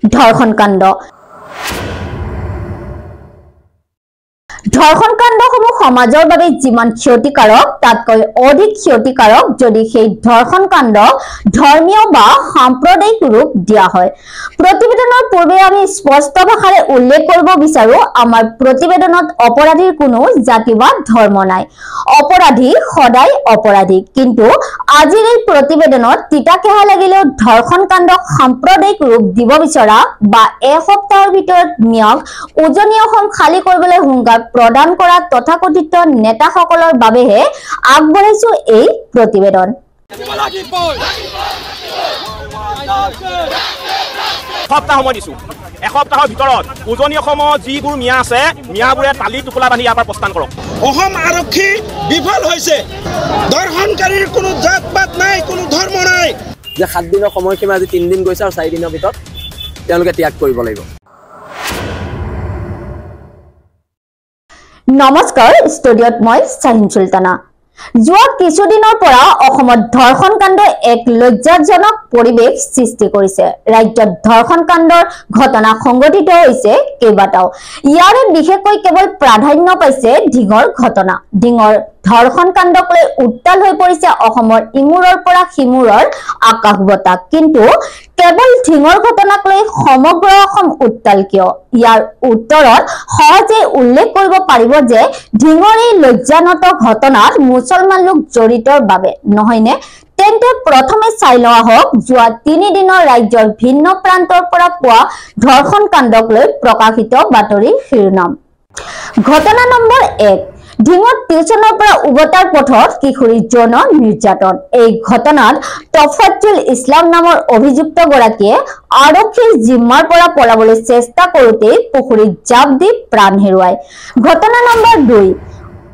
ধৰ্ষণ কাণ্ড ধৰ্ষণ কাণ্ডসমূহ সমাজৰ বাবে যিমান ক্ষতিকাৰক তাতকৈ অধিক ক্ষতিকাৰক যদি সেই ধৰ্ষণ কাণ্ড ধৰ্মীয় বা সাম্প্ৰদায়িক ৰূপ দিয়া হয়। প্ৰতিবেদনৰ পূৰ্বে আমি স্পষ্ট ভাষাৰে উল্লেখ কৰিব বিচাৰো আমাৰ প্ৰতিবেদনত অপৰাধীৰ কোনো জাতি বা ধৰ্ম নাই। অপৰাধী সদায় অপৰাধী। কিন্তু আজিৰ এই প্ৰতিবেদনত তিতাকেহা লাগিলেও ধৰ্ষণ কাণ্ডক সাম্প্ৰদায়িক ৰূপ দিব বিচৰা বা এসপ্তাহৰ ভিতৰত ম্যাগ উজনি অসম খালী কৰিবলৈ হুংকাৰ প্ৰদান কৰা তথাকথিত নেতাসকলৰ বাবেহে আগবঢ়াইছো এই প্ৰতিবেদন। এসপ্তাহৰ ভিতৰত উজনি অসমৰ যিবোৰ মিয়া আছে মিয়াবোৰে তালি টোপোলা বান্ধি ইয়াৰ পৰা প্ৰস্থান কৰক। অসম আৰক্ষী বিফল হৈছে। দৰ্শনকাৰীৰ কোনো জাত পাত নাই, কোনো ধৰ্ম নাই। যে 7 দিনৰ সময়সীমা আজি 3 দিন গৈছে আৰু 4 দিনৰ ভিতৰত তেওঁলোকে ত্যাগ কৰিব লাগিব। নমস্কাৰ, ষ্টুডিঅ'ত মই শাহিন সুলতানা। যোৱা কিছুদিনৰ পৰা অসমত ধৰ্ষণ কাণ্ড এক লজ্জাজনক পৰিৱেশ সৃষ্টি কৰিছে। ৰাজ্যত ধৰ্ষণ কাণ্ডৰ ঘটনা সংঘটিত হৈছে কেইবাটাও। ইয়াৰে বিশেষকৈ কেৱল প্ৰাধান্য পাইছে ঢিঙৰ ঘটনা। ঢিঙৰ ধৰ্ষণ কাণ্ডক লৈ উত্তাল হৈ পৰিছে অসমৰ ইমূৰৰ পৰা সিমূৰৰ আকাশ বতাহ। কিন্তু কেৱল ঢিঙৰ ঘটনাক লৈ সমগ্ৰ অসম উত্তাল কিয়? ইয়াৰ উত্তৰত সহজে উল্লেখ কৰিব পাৰিব যে ঢিঙৰ এই লজ্জানত ঘটনাত মুছলমান লোক জড়িতৰ বাবে নহয়নে? তেন্তে প্ৰথমে চাই লোৱা হওক যোৱা 3 দিনৰ ৰাজ্যৰ ভিন্ন প্ৰান্তৰ পৰা পোৱা ধৰ্ষণ কাণ্ডক লৈ প্ৰকাশিত বাতৰিৰ শিৰোনাম। ঘটনা নম্বৰ 1, ঢিঙত টিউচনৰ পৰা উভতাৰ পথত কিশোৰীৰ যৌন নিৰ্যাতন। এই ঘটনাত তফাজ্জুল ইছলাম নামৰ অভিযুক্তগৰাকীয়ে আৰক্ষীৰ জিম্মাৰ পৰা পলাবলৈ চেষ্টা কৰোঁতেই পুখুৰীত জাপ দি প্ৰাণ হেৰুৱায়। ঘটনা নম্বৰ 2,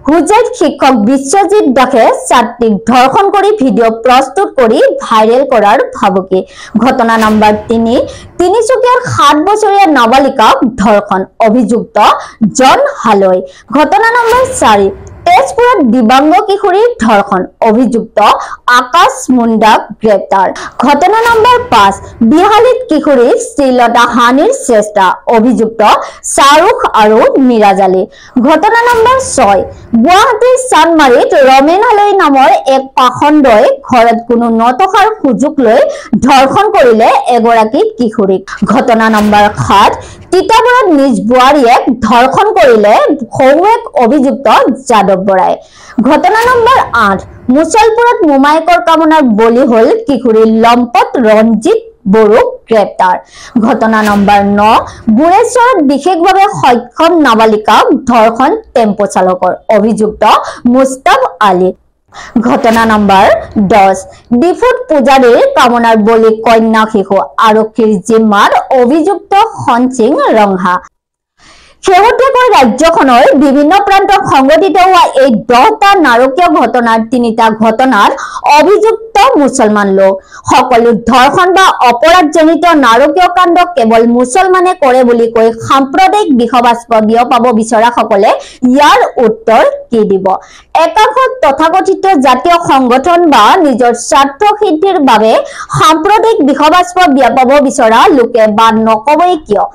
হুজাইত শিক্ষক বিশ্বজিৎ দাসে ছাত্ৰীক ধৰ্ষণ কৰি ভিডিঅ' প্ৰস্তুত কৰি ভাইৰেল কৰাৰ ভাবুকি। ঘটনা নম্বৰ 3, তিনিচুকীয়াৰ 7 বছৰীয়া নাবালিকাক ধৰ্ষণ, অভিযুক্ত জন হালৈ। ঘটনা নম্বৰ 4, তেজপুৰত দিবাংগ কিশোৰীৰ ধৰ্ষণ, অভিযুক্ত আকাশ মুণ্ডাক গ্ৰেপ্তাৰ। ঘটনা নম্বৰ 5, বিহালীত কিশোৰীক শ্লীলতা হানিৰ চেষ্টা, অভিযুক্ত শ্বাহৰুখ আৰু মিৰাজ আলী। ঘটনা নম্বৰ 6, গুৱাহাটীৰ চান্দমাৰীত ৰমেন হালৈ নামৰ এক পাখণ্ডই ঘৰত কোনো নথকাৰ সুযোগ লৈ ধৰ্ষণ কৰিলে এগৰাকী কিশোৰীক। ঘটনা নম্বৰ 7, তিতাবৰত নিজ বোৱাৰীয়েক ধৰ্ষণ কৰিলে সৌৱেক অভিযুক্ত যাদৱ বৰাই। ঘটনা নম্বৰ 8, মুছলপুৰত মোমায়েকৰ কামনাৰ বলি হল কিশোৰীৰ লম্পট ৰঞ্জিত বড়োক গ্ৰেপ্তাৰ। ঘটনা নম্বৰ 9, গুৰেশ্বৰত বিশেষভাৱে সক্ষম নাবালিকাক ধৰ্ষণ টেম্পো চালকৰ, অভিযুক্ত মুস্তাফ আলী। ঘটনা নম্বৰ 10, ডিফুত পূজাৰীৰ কামনাৰ বলি কন্যা শিশু, আৰক্ষীৰ জিম্মাৰ অভিযুক্ত সঞ্চিং ৰংহা। শেহতীয়াকৈ ৰাজ্যখনৰ বিভিন্ন প্ৰান্তত সংঘটিত হোৱা এই 10টা নাৰকীয় ঘটনাৰ 3টা ঘটনাত অভিযুক্ত মুছলমান লোক। সকলো ধৰ্ষণ বা অপৰাধজনিত নাৰকীয় কাণ্ড কেৱল মুছলমানে কৰে বুলি কৈ সাম্প্ৰদায়িক বিষবাস্প বিয়পাব বিচৰাসকলে ইয়াৰ উত্তৰ কি দিব? একাংশ তথাকথিত জাতীয় সংগঠন বা নিজৰ স্বাৰ্থ সিদ্ধিৰ বাবে সাম্প্ৰদায়িক বিষবাস্প বিয়পাব বিচৰা লোকে বা নকবই কিয়?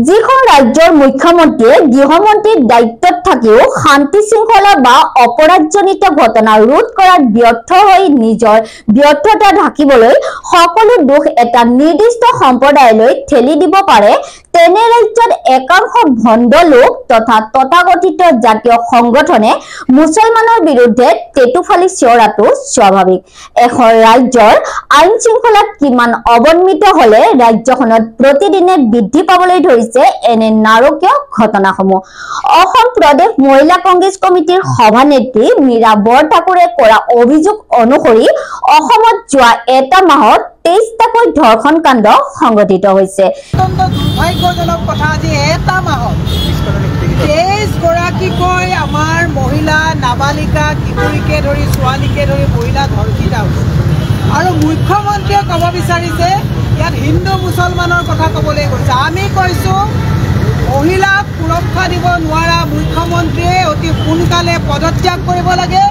যিখন ৰাজ্যৰ মুখ্যমন্ত্ৰীয়ে গৃহমন্ত্ৰীৰ দায়িত্বত থাকিও শান্তি শৃংখলা বা অপৰাধজনিত ঘটনা ৰোধ কৰাত ব্যৰ্থ হৈ নিজৰ ব্যৰ্থতা ঢাকিবলৈ সকলো দোষ এটা নিৰ্দিষ্ট সম্প্ৰদায়লৈ ঠেলি দিব পাৰে, তেনে ৰাজ্যত একাংশ ভণ্ড লোক তথা তথাকথিত জাতীয় সংগঠনে মুছলমানৰ বিৰুদ্ধে টেটুফালি চিঞৰাটো স্বাভাৱিক। এখন ৰাজ্যৰ আইন শৃংখলাত কিমান অৱনমিত হলে ৰাজ্যখনত প্ৰতিদিনে বৃদ্ধি পাবলৈ ধৰিছে এনে নাৰকীয় ঘটনাসমূহ। অসম প্ৰদেশ মহিলা কংগ্ৰেছ কমিটিৰ সভানেত্ৰী মীৰা বৰঠাকুৰে কৰা অভিযোগ অনুসৰি অসমত যোৱা এটা মাহত 23টাকৈ ধৰ্ষণ কাণ্ড সংঘটিত হৈছে। দুৰ্ভাগ্যজনক কথা, আজি এটা মাহত 23 গৰাকীকৈ আমাৰ মহিলা নাবালিকা কিশোৰীকে ধৰি ছোৱালীকে ধৰি মহিলা ধৰ্ষিত হৈছে। আৰু মুখ্যমন্ত্ৰীয়ে ক'ব বিচাৰিছে ইয়াত হিন্দু মুছলমানৰ কথা ক'বলৈ গৈছে। আমি কৈছোঁ মহিলাক সুৰক্ষা দিব নোৱাৰা মুখ্যমন্ত্ৰীয়ে অতি সোনকালে পদত্যাগ কৰিব লাগে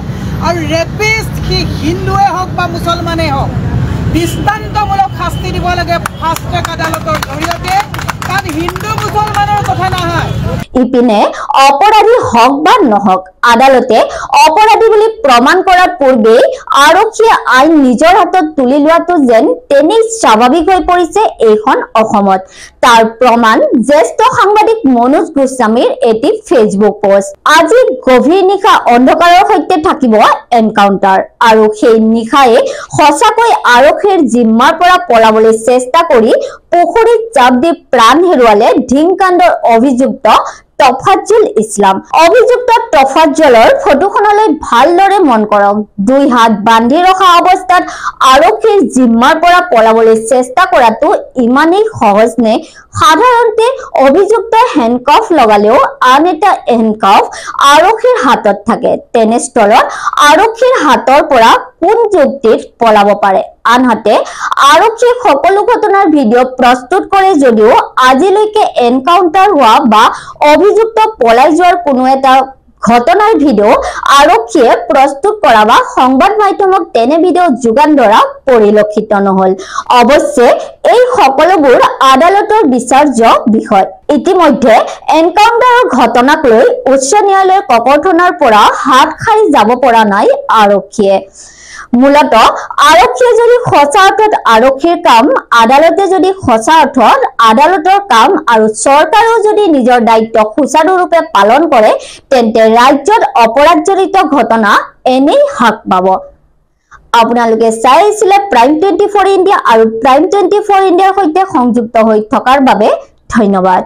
আৰু ৰেপিষ্ট সি হিন্দুৱে হওক বা মুছলমানেই হওক দৃষ্টান্তমূলক শাস্তি দিব লাগে ফাষ্ট ট্ৰেক আদালতৰ জৰিয়তে। ইপিনে অপৰাধী হওক বা নহওক আদালতে অপৰাধী বুলি প্ৰমাণ কৰাৰ পূৰ্বেই আৰক্ষীয়ে আইন নিজৰ হাতত তুলি লোৱাটো যেন তেনেই স্বাভাৱিক হৈ পৰিছে এইখন অসমত। তাৰ প্ৰমাণ জ্যেষ্ঠ সাংবাদিক মনোজ গোস্বামীৰ এটি ফেচবুক পোষ্ট। আজি গভীৰ নিশা অন্ধকাৰৰ সৈতে থাকিব এনকাউণ্টাৰ আৰু সেই নিশাই সঁচাকৈ আৰক্ষীৰ জিম্মাৰ পৰা পলাবলৈ চেষ্টা কৰি পুখুৰীত জাপ দি প্ৰাণ হেৰুৱালে ধিংকাণ্ডৰ অভিযুক্ত তফাজ্জল ইছলাম। অভিযুক্ত তফাজ্জলৰ ফটোখনলৈ ভালদৰে মন কৰক। 2 হাত বান্ধি ৰখা অৱস্থাত আৰক্ষীৰ জিম্মাৰ পৰা পলাবলৈ চেষ্টা কৰাটো ইমানেই সহজ নে? সাধাৰণতে অভিযুক্ত হেণ্ডকাফ লগালেও আন এটা হেণ্ডকাফ আৰক্ষীৰ হাতত থাকে। তেনেস্থলত আৰক্ষীৰ হাতৰ পৰা কোন যুক্তিত পলাব পাৰে? আনহাতে আৰক্ষীয়ে সকলো ঘটনাৰ ভিডিঅ' প্ৰস্তুত কৰে যদিও আজিলৈকে এনকাউণ্টাৰ হোৱা বা অভিযুক্ত পলাই যোৱাৰ কোনো এটা ঘটনাৰ ভিডিঅ' আৰক্ষীয়ে প্ৰস্তুত কৰা বা সংবাদ মাধ্যমক তেনে ভিডিঅ' যোগান ধৰা পৰিলক্ষিত নহল। অৱশ্যে এই সকলোবোৰ আদালতৰ বিচাৰ্য বিষয়। ইতিমধ্যে এনকাউণ্টাৰৰ ঘটনাক লৈ উচ্চ ন্যায়ালয়ৰ ককৰ্থনাৰ পৰা হাত সাৰি যাব পৰা নাই আৰক্ষীয়ে। মূলত আৰক্ষীয়ে যদি সঁচা অৰ্থত আৰক্ষীৰ কাম, আদালতে যদি সঁচা অৰ্থত আদালতৰ কাম আৰু চৰকাৰেও যদি নিজৰ দায়িত্ব সুচাৰুৰূপে পালন কৰে তেন্তে ৰাজ্যত অপৰাধজনিত ঘটনা এনেই হ্ৰাস পাব। আপোনালোকে চাই আহিছিলে প্ৰাইম 24 ইণ্ডিয়া আৰু প্ৰাইম 24 ইণ্ডিয়াৰ সৈতে সংযুক্ত হৈ থকাৰ বাবে ধন্যবাদ।